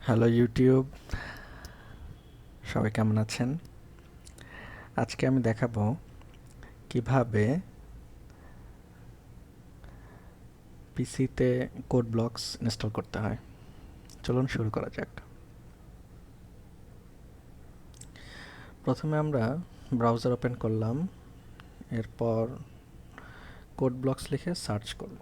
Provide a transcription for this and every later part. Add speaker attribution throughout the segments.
Speaker 1: Hello YouTube, সবাই কেমন আছেন? আজকে আমি দেখাবো কিভাবে পিসিতে কোড ব্লকস ইনস্টল করতে হয়। চলুন শুরু করা যাক। প্রথমে আমরা ব্রাউজার ওপেন করলাম, এরপর কোড ব্লকস লিখে সার্চ করব।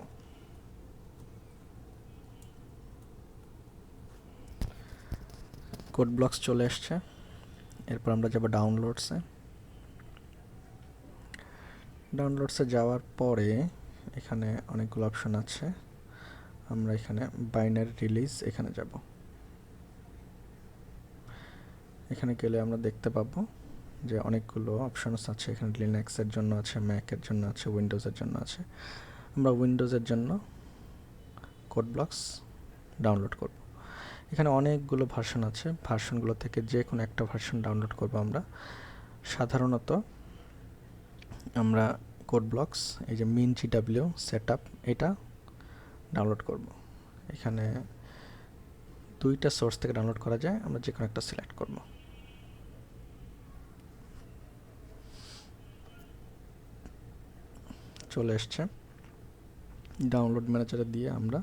Speaker 1: কোড ব্লকস চলে এসছে। এরপর আমরা যাব ডাউনলোডসে। ডাউনলোডসে যাওয়ার পরে এখানে অনেকগুলো অপশন আছে। আমরা এখানে বাইনারি রিলিজ এখানে যাব। এখানে গেলে আমরা দেখতে পাবো যে অনেকগুলো অপশনস আছে। এখানে লিনাক্সের জন্য আছে, ম্যাকের জন্য আছে, উইন্ডোজের জন্য আছে। আমরা উইন্ডোজের জন্য কোড ব্লকস ডাউনলোড করব। এখানে অনেকগুলো ভার্সন আছে, ভার্সনগুলো থেকে যে কোনো একটা ভার্সন ডাউনলোড করব আমরা। সাধারণত আমরা কোড ব্লকস এই যে মিন জিডাব্লিউ সেটআপ এটা ডাউনলোড করব। এখানে দুইটা সোর্স থেকে ডাউনলোড করা যায়, আমরা যে কোনো একটা সিলেক্ট করব। চলে এসছে। ডাউনলোড ম্যানেজারে দিয়ে আমরা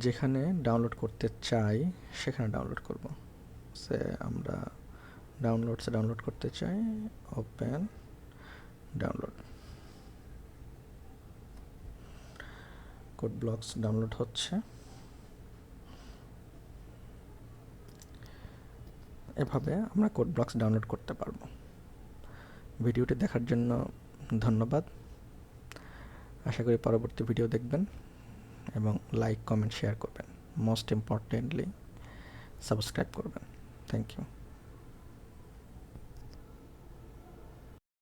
Speaker 1: যেখানে ডাউনলোড করতে চাই সেখানে ডাউনলোড করব। সে আমরা ডাউনলোডসে ডাউনলোড করতে চাই, open download. Code blocks download হচ্ছে। এভাবে আমরা কোড ব্লকস ডাউনলোড করতে পারবো। ভিডিওটি দেখার জন্য ধন্যবাদ। আশা করি পরবর্তী ভিডিও দেখবেন এবং লাইক, কমেন্ট, শেয়ার করবেন। মোস্ট ইম্পর্টেন্টলি সাবস্ক্রাইব করবেন। Thank you.